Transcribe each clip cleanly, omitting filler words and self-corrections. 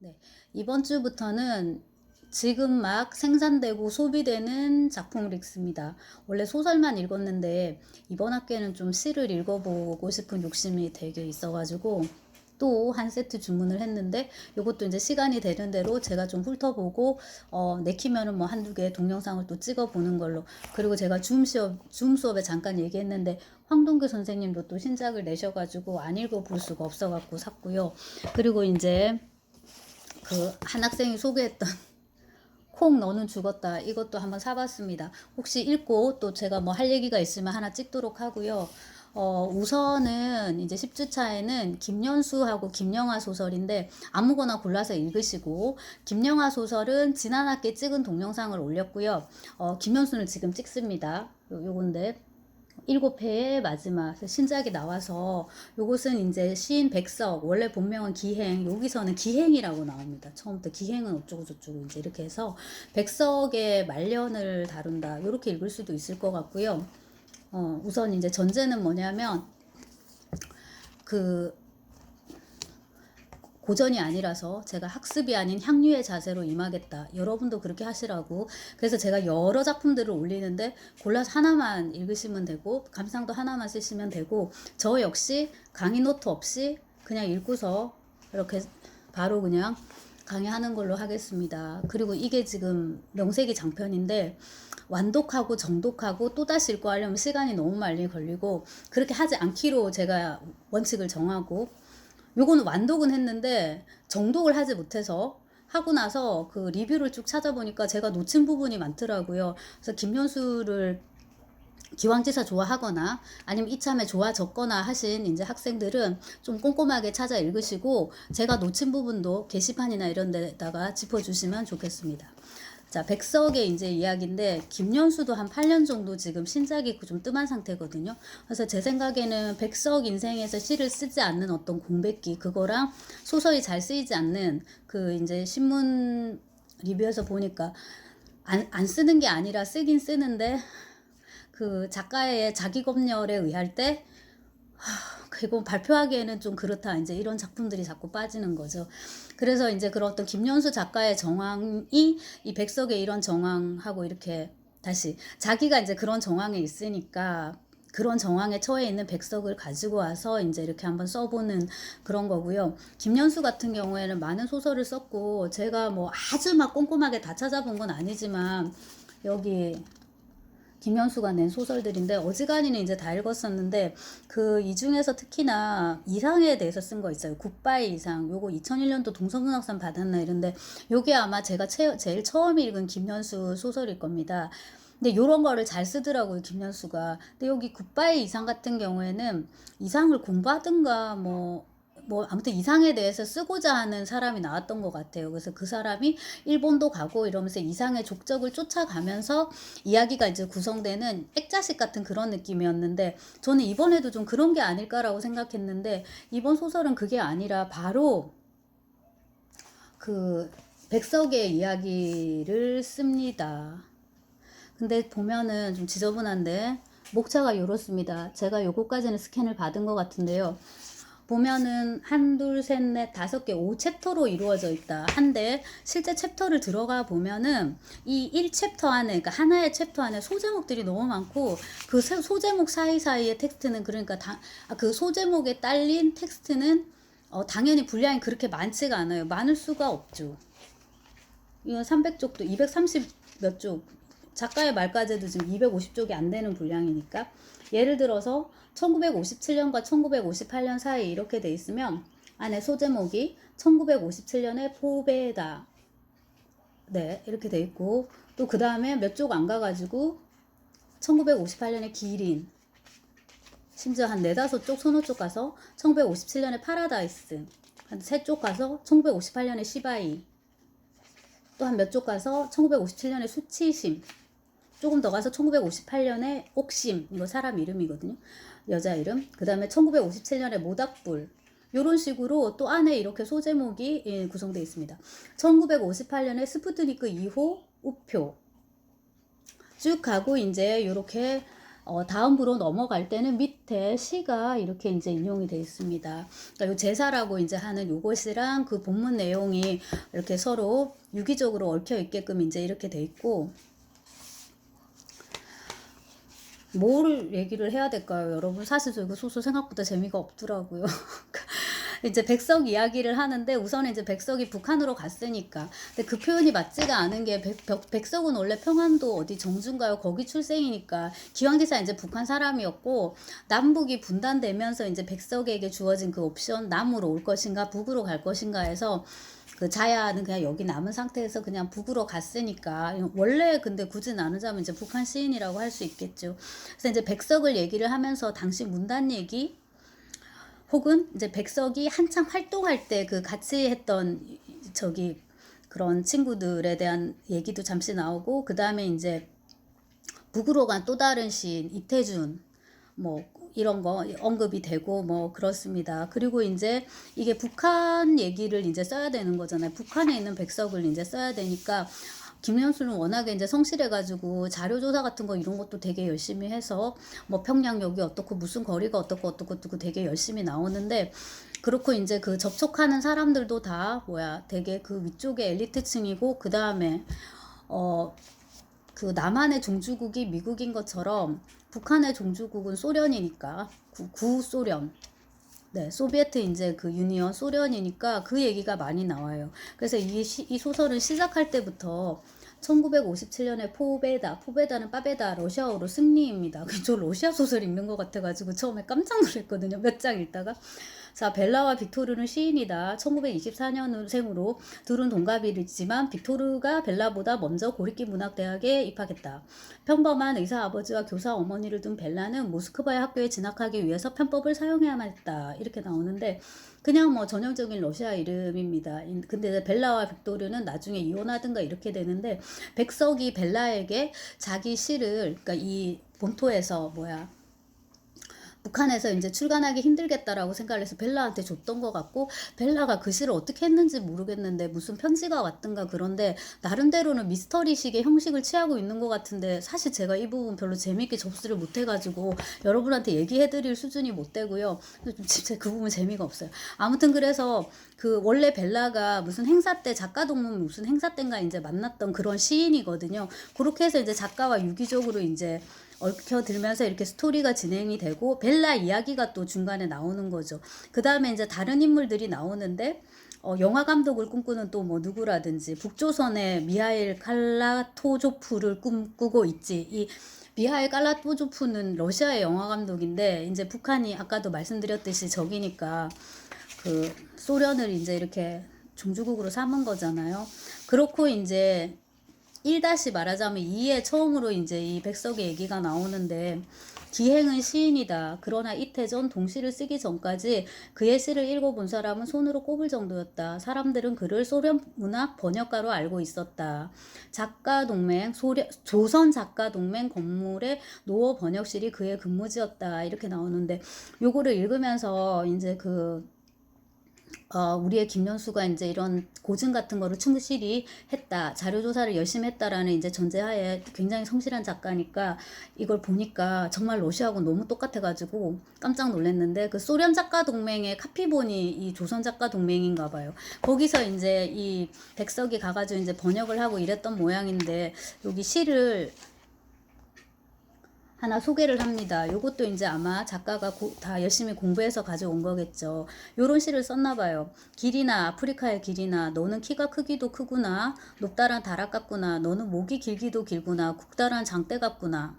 네, 이번 주부터는 지금 막 생산되고 소비되는 작품을 읽습니다. 원래 소설만 읽었는데 이번 학기에는 좀 시를 읽어보고 싶은 욕심이 되게 있어가지고 또 한 세트 주문을 했는데 이것도 이제 시간이 되는 대로 제가 좀 훑어보고 내키면은 뭐 한두 개 동영상을 또 찍어보는 걸로. 그리고 제가 줌 수업에 잠깐 얘기했는데 황동규 선생님도 또 신작을 내셔가지고 안 읽어볼 수가 없어갖고 샀고요. 그리고 이제 그 한 학생이 소개했던 콩 너는 죽었다, 이것도 한번 사봤습니다. 혹시 읽고 또 제가 뭐 할 얘기가 있으면 하나 찍도록 하고요. 우선은 이제 10주차에는 김연수하고 김영하 소설인데 아무거나 골라서 읽으시고, 김영하 소설은 지난 학기에 찍은 동영상을 올렸고요. 김연수는 지금 찍습니다. 요건데 7회의 마지막 신작이 나와서, 요것은 이제 시인 백석, 원래 본명은 기행, 여기서는 기행이라고 나옵니다. 처음부터 기행은 어쩌고 저쩌고 이제 이렇게 해서 백석의 말년을 다룬다, 이렇게 읽을 수도 있을 것 같고요. 우선 이제 전제는 뭐냐면 그 고전이 아니라서 제가 학습이 아닌 향유의 자세로 임하겠다. 여러분도 그렇게 하시라고. 그래서 제가 여러 작품들을 올리는데 골라서 하나만 읽으시면 되고 감상도 하나만 쓰시면 되고, 저 역시 강의 노트 없이 그냥 읽고서 이렇게 바로 그냥 강의하는 걸로 하겠습니다. 그리고 이게 지금 명색이 장편인데 완독하고 정독하고 또다시 읽고 하려면 시간이 너무 많이 걸리고, 그렇게 하지 않기로 제가 원칙을 정하고, 요거는 완독은 했는데 정독을 하지 못해서, 하고 나서 그 리뷰를 쭉 찾아보니까 제가 놓친 부분이 많더라고요. 그래서 김현수를 기왕지사 좋아하거나 아니면 이참에 좋아졌거나 하신 이제 학생들은 좀 꼼꼼하게 찾아 읽으시고, 제가 놓친 부분도 게시판이나 이런 데다가 짚어주시면 좋겠습니다. 자, 백석의 이제 이야기인데 김연수도 한 8년 정도 지금 신작이 좀 뜸한 상태거든요. 그래서 제 생각에는 백석 인생에서 시를 쓰지 않는 어떤 공백기, 그거랑 소설이 잘 쓰이지 않는 그 이제 신문 리뷰에서 보니까 안 쓰는 게 아니라 쓰긴 쓰는데 그 작가의 자기 검열에 의할 때 그리고 발표하기에는 좀 그렇다, 이제 이런 작품들이 자꾸 빠지는 거죠. 그래서 이제 그런 어떤 김연수 작가의 정황이 이 백석의 이런 정황하고 이렇게 다시 자기가 이제 그런 정황에 있으니까 그런 정황에 처해 있는 백석을 가지고 와서 이제 이렇게 한번 써보는 그런 거고요. 김연수 같은 경우에는 많은 소설을 썼고 제가 뭐 아주 막 꼼꼼하게 다 찾아본 건 아니지만 여기 김현수가 낸 소설들인데 어지간히는 이제 다 읽었었는데, 그 이 중에서 특히나 이상에 대해서 쓴 거 있어요. 굿바이 이상. 요거 2001년도 동서문학상 받았나 이런데 요게 아마 제가 제일 처음 읽은 김현수 소설일 겁니다. 근데 요런 거를 잘 쓰더라고요, 김현수가. 근데 여기 굿바이 이상 같은 경우에는 이상을 공부하든가 뭐 아무튼 이상에 대해서 쓰고자 하는 사람이 나왔던 것 같아요. 그래서 그 사람이 일본도 가고 이러면서 이상의 족적을 쫓아가면서 이야기가 이제 구성되는 액자식 같은 그런 느낌이었는데, 저는 이번에도 좀 그런 게 아닐까라고 생각했는데 이번 소설은 그게 아니라 바로 그 백석의 이야기를 씁니다. 근데 보면은 좀 지저분한데 목차가 이렇습니다. 제가 요거까지는 스캔을 받은 것 같은데요. 보면은 한, 둘, 셋, 넷, 5개, 5챕터로 이루어져 있다. 한데 실제 챕터를 들어가 보면은 이 1챕터 안에, 그러니까 하나의 챕터 안에 소제목들이 너무 많고 그 소제목 사이사이의 텍스트는, 그러니까 그 소제목에 딸린 텍스트는 당연히 분량이 그렇게 많지가 않아요. 많을 수가 없죠. 이건 300쪽도 230 몇 쪽, 작가의 말까지도 지금 250쪽이 안 되는 분량이니까, 예를 들어서 1957년과 1958년 사이 이렇게 돼 있으면 안에 소제목이 1957년의 포베다, 네, 이렇게 돼 있고, 또 그 다음에 몇 쪽 안 가가지고 1958년의 기린, 심지어 한 4, 5쪽 서너 쪽 가서 1957년의 파라다이스, 한 3쪽 가서 1958년의 시바이, 또 한 몇 쪽 가서 1957년의 수치심, 조금 더 가서 1958년에 옥심, 이거 사람 이름이거든요, 여자 이름. 그 다음에 1957년에 모닥불, 이런 식으로 또 안에 이렇게 소제목이 구성되어 있습니다. 1958년에 스푸트니크 2호 우표 쭉 가고 이제 이렇게 다음으로 넘어갈 때는 밑에 시가 이렇게 이제 인용이 되어 있습니다. 그러니까 요 제사라고 이제 하는 요것이랑 그 본문 내용이 이렇게 서로 유기적으로 얽혀 있게끔 이제 이렇게 돼 있고, 뭘 얘기를 해야 될까요, 여러분? 사실 저 이거 소설 생각보다 재미가 없더라고요. 이제 백석 이야기를 하는데 우선 이제 백석이 북한으로 갔으니까. 근데 그 표현이 맞지가 않은 게 백석은 원래 평안도 어디 정주인가요? 거기 출생이니까 기왕지사 이제 북한 사람이었고 남북이 분단되면서 이제 백석에게 주어진 그 옵션 남으로 올 것인가 북으로 갈 것인가 해서 그 자야는 그냥 여기 남은 상태에서 그냥 북으로 갔으니까 원래 근데 굳이 나누자면 이제 북한 시인이라고 할 수 있겠죠. 그래서 이제 백석을 얘기를 하면서 당시 문단 얘기 혹은 이제 백석이 한창 활동할 때 그 같이 했던 저기 그런 친구들에 대한 얘기도 잠시 나오고, 그 다음에 이제 북으로 간 또 다른 시인 이태준 뭐 이런 거 언급이 되고 뭐 그렇습니다. 그리고 이제 이게 북한 얘기를 이제 써야 되는 거잖아요. 북한에 있는 백석을 이제 써야 되니까 김현수는 워낙에 이제 성실해가지고 자료조사 같은 거 이런 것도 되게 열심히 해서 뭐 평양역이 어떻고 무슨 거리가 어떻고 어떻고 되게 열심히 나오는데, 그렇고 이제 그 접촉하는 사람들도 다 뭐야 되게 그 위쪽에 엘리트층이고, 그 다음에 그 남한의 종주국이 미국인 것처럼 북한의 종주국은 소련이니까 구소련, 네, 소비에트 이제 그 유니언 소련이니까 그 얘기가 많이 나와요. 그래서 이 소설은 시작할 때부터 1957년에 포베다는 빠베다 러시아어로 승리입니다. 저 러시아 소설 읽는 것 같아가지고 처음에 깜짝 놀랐거든요. 몇 장 읽다가. 자, 벨라와 빅토르는 시인이다. 1924년생으로 둘은 동갑이지만 빅토르가 벨라보다 먼저 고리키 문학대학에 입학했다. 평범한 의사 아버지와 교사 어머니를 둔 벨라는 모스크바의 학교에 진학하기 위해서 편법을 사용해야만 했다. 이렇게 나오는데 그냥 뭐 전형적인 러시아 이름입니다. 근데 벨라와 빅토르는 나중에 이혼하든가 이렇게 되는데, 백석이 벨라에게 자기 시를, 그러니까 이 본토에서 북한에서 이제 출간하기 힘들겠다라고 생각을 해서 벨라한테 줬던 것 같고, 벨라가 그 시를 어떻게 했는지 모르겠는데 무슨 편지가 왔든가 그런데 나름대로는 미스터리식의 형식을 취하고 있는 것 같은데, 사실 제가 이 부분 별로 재밌게 접수를 못해가지고 여러분한테 얘기해드릴 수준이 못 되고요. 진짜 그 부분 재미가 없어요. 아무튼 그래서 그 원래 벨라가 무슨 행사 때 작가 동문 무슨 행사 때인가 이제 만났던 그런 시인이거든요. 그렇게 해서 이제 작가와 유기적으로 이제 얽혀들면서 이렇게 스토리가 진행이 되고 벨라 이야기가 또 중간에 나오는 거죠. 그 다음에 이제 다른 인물들이 나오는데 영화 감독을 꿈꾸는 또 뭐 누구라든지 북조선의 미하일 칼라토조프를 꿈꾸고 있지. 이 미하일 칼라토조프는 러시아의 영화 감독인데 이제 북한이 아까도 말씀드렸듯이 적이니까 그 소련을 이제 이렇게 종주국으로 삼은 거잖아요. 그렇고 이제 1 말하자면 2에 처음으로 이제 이 백석의 얘기가 나오는데, 기행은 시인이다. 그러나 이태전 동시를 쓰기 전까지 그의 시를 읽어본 사람은 손으로 꼽을 정도였다. 사람들은 그를 소련 문학 번역가로 알고 있었다. 작가동맹, 조선 작가동맹 건물의 노어 번역실이 그의 근무지였다. 이렇게 나오는데, 요거를 읽으면서 이제 우리의 김연수가 이제 이런 고증 같은 거를 충실히 했다. 자료조사를 열심히 했다라는 이제 전제하에 굉장히 성실한 작가니까 이걸 보니까 정말 러시아하고 너무 똑같아가지고 깜짝 놀랐는데, 그 소련 작가 동맹의 카피본이 이 조선 작가 동맹인가 봐요. 거기서 이제 이 백석이 가가지고 이제 번역을 하고 이랬던 모양인데, 여기 시를 하나 소개를 합니다. 요것도 이제 아마 작가가 다 열심히 공부해서 가져온 거겠죠. 요런 시를 썼나 봐요. 길이나 아프리카의 길이나 너는 키가 크기도 크구나. 높다란 다락 같구나. 너는 목이 길기도 길구나. 국다란 장대 같구나.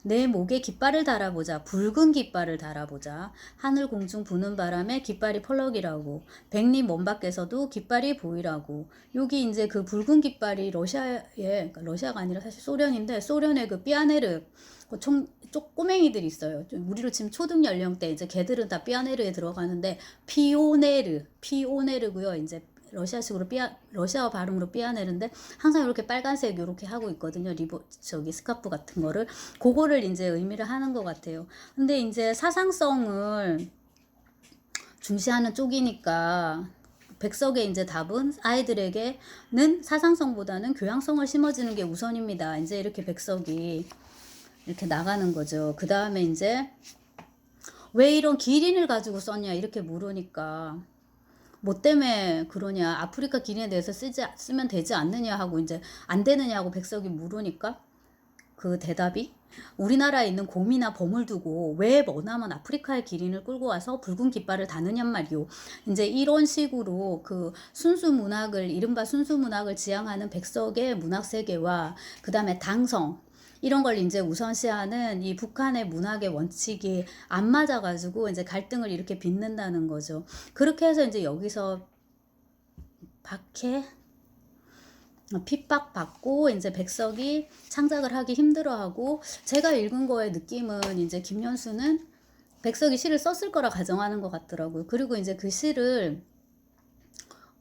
내 목에 깃발을 달아보자. 붉은 깃발을 달아보자. 하늘 공중 부는 바람에 깃발이 펄럭이라고. 백리 먼 밖에서도 깃발이 보이라고. 여기 이제 그 붉은 깃발이 그러니까 러시아가 아니라 사실 소련인데, 소련의 그 삐아네르 꼬맹이들이 있어요. 우리로 지금 초등 연령대 이제 걔들은 다 삐아네르에 들어가는데, 피오네르고요. 이제 러시아식으로 러시아 발음으로 삐아네르인데 항상 이렇게 빨간색 이렇게 하고 있거든요. 스카프 같은 거를. 그거를 이제 의미를 하는 것 같아요. 근데 이제 사상성을 중시하는 쪽이니까 백석의 이제 답은 아이들에게는 사상성보다는 교양성을 심어주는 게 우선입니다. 이제 이렇게 백석이 이렇게 나가는 거죠. 그 다음에 이제 왜 이런 기린을 가지고 썼냐 이렇게 물으니까 뭐 때문에 그러냐, 아프리카 기린에 대해서 쓰면 되지 않느냐 하고 이제 안 되느냐 하고 백석이 물으니까 그 대답이 우리나라에 있는 곰이나 범을 두고 왜 머나먼 아프리카의 기린을 끌고 와서 붉은 깃발을 다느냔 말이오. 이제 이런 식으로 그 순수 문학을, 이른바 순수 문학을 지향하는 백석의 문학 세계와 그 다음에 당성, 이런 걸 이제 우선시하는 이 북한의 문학의 원칙이 안 맞아가지고 이제 갈등을 이렇게 빚는다는 거죠. 그렇게 해서 이제 여기서 핍박받고 이제 백석이 창작을 하기 힘들어하고, 제가 읽은 거의 느낌은 이제 김연수는 백석이 시를 썼을 거라 가정하는 것 같더라고요. 그리고 이제 그 시를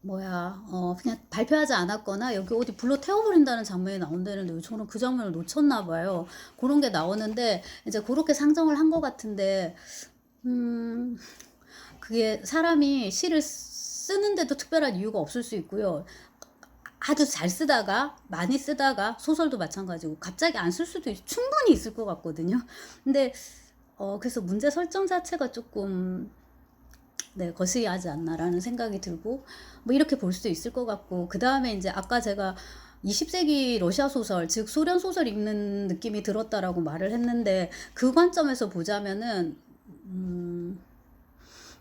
그냥 발표하지 않았거나 여기 어디 불러 태워버린다는 장면이 나온다는데 저는 그 장면을 놓쳤나 봐요. 그런 게 나오는데 이제 그렇게 상정을 한 것 같은데, 그게 사람이 시를 쓰는데도 특별한 이유가 없을 수 있고요. 아주 잘 쓰다가 많이 쓰다가, 소설도 마찬가지고 갑자기 안 쓸 수도 충분히 있을 것 같거든요. 근데 그래서 문제 설정 자체가 조금 거시기하지 않나라는 생각이 들고, 뭐 이렇게 볼 수도 있을 것 같고, 그 다음에 이제 아까 제가 20세기 러시아 소설, 즉 소련 소설 읽는 느낌이 들었다라고 말을 했는데, 그 관점에서 보자면은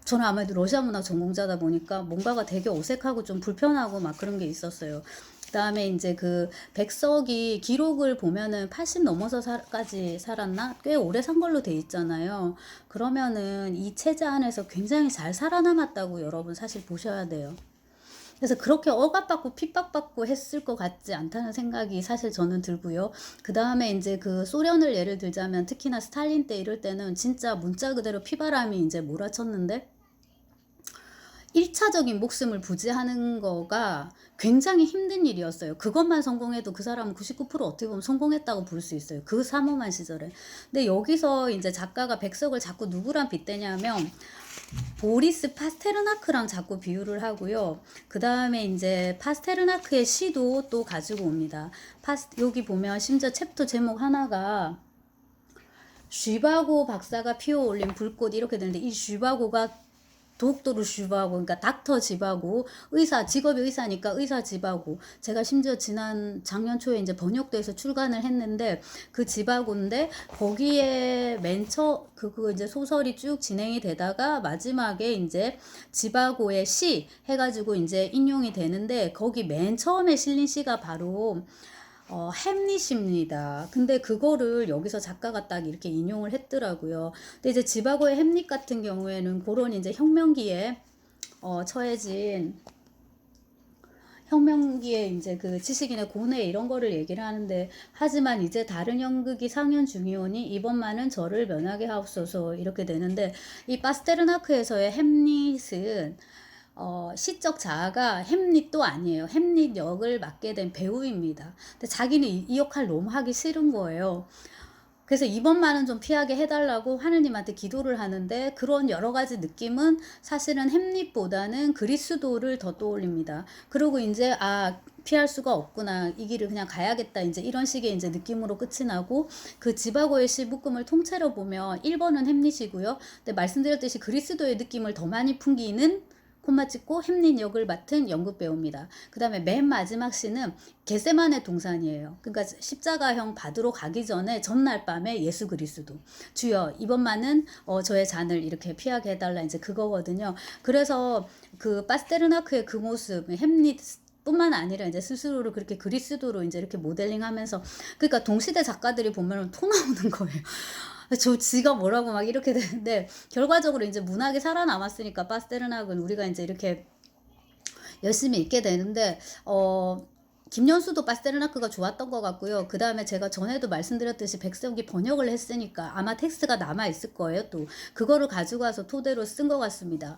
저는 아무래도 러시아 문학 전공자다 보니까 뭔가가 되게 어색하고 좀 불편하고 막 그런 게 있었어요. 그다음에 이제 그 백석이 기록을 보면은 80 넘어서까지 살았나? 꽤 오래 산 걸로 돼 있잖아요. 그러면은 이 체제 안에서 굉장히 잘 살아남았다고 여러분 사실 보셔야 돼요. 그래서 그렇게 억압받고 핍박받고 했을 것 같지 않다는 생각이 사실 저는 들고요. 그 다음에 이제 그 소련을 예를 들자면 특히나 스탈린 때 이럴 때는 진짜 문자 그대로 피바람이 이제 몰아쳤는데, 1차적인 목숨을 부지하는 거가 굉장히 힘든 일이었어요. 그것만 성공해도 그 사람은 99% 어떻게 보면 성공했다고 볼 수 있어요. 그 사모만 시절에. 근데 여기서 이제 작가가 백석을 자꾸 누구랑 빗대냐면 보리스 파스테르나크랑 자꾸 비유를 하고요. 그 다음에 이제 파스테르나크의 시도 또 가지고 옵니다. 여기 보면 심지어 챕터 제목 하나가 쥐바고 박사가 피워올린 불꽃 이렇게 되는데, 이 쥐바고가 독도르 쥐바고, 그러니까 닥터 지바고, 의사, 직업이 의사니까 의사 지바고. 제가 심지어 작년 초에 이제 번역도에서 출간을 했는데 그 지바고인데, 거기에 그거 이제 소설이 쭉 진행이 되다가 마지막에 이제 지바고의 시 해가지고 이제 인용이 되는데, 거기 맨 처음에 실린 시가 바로 햄릿입니다. 근데 그거를 여기서 작가가 딱 이렇게 인용을 했더라고요. 근데 이제 지바고의 햄릿 같은 경우에는 그런 이제 혁명기에 처해진, 혁명기에 이제 그 지식인의 고뇌 이런 거를 얘기를 하는데, 하지만 이제 다른 연극이 상연 중이오니 이번만은 저를 면하게 하옵소서 이렇게 되는데, 이 파스테르나크에서의 햄릿은 시적 자아가 햄릿도 아니에요. 햄릿 역을 맡게 된 배우입니다. 근데 자기는 이 역할 너무 하기 싫은 거예요. 그래서 이번만은 좀 피하게 해달라고 하느님한테 기도를 하는데, 그런 여러 가지 느낌은 사실은 햄릿보다는 그리스도를 더 떠올립니다. 그리고 이제 피할 수가 없구나, 이 길을 그냥 가야겠다, 이제 이런 식의 이제 느낌으로 끝이 나고, 그 지바고의 시 묶음을 통째로 보면 1번은 햄릿이고요. 근데 말씀드렸듯이 그리스도의 느낌을 더 많이 풍기는, 콤마 찍고 햄릿 역을 맡은 연극 배우입니다. 그 다음에 맨 마지막 시는 겟세마네 동산이에요. 그러니까 십자가형 받으러 가기 전에 전날 밤에 예수 그리스도, 주여 이번만은 저의 잔을 이렇게 피하게 해달라, 이제 그거거든요. 그래서 그 파스테르나크의 그 모습, 햄릿 뿐만 아니라 이제 스스로를 그렇게 그리스도로 이제 이렇게 모델링하면서, 그러니까 동시대 작가들이 보면 토 나오는 거예요. 지가 뭐라고 막 이렇게 되는데, 결과적으로 이제 문학이 살아남았으니까 파스테르낙은 우리가 이제 이렇게 열심히 읽게 되는데, 김연수도 파스테르나크가 좋았던 것 같고요. 그 다음에 제가 전에도 말씀드렸듯이 백석이 번역을 했으니까 아마 텍스트가 남아 있을 거예요. 또 그거를 가지고 와서 토대로 쓴 것 같습니다.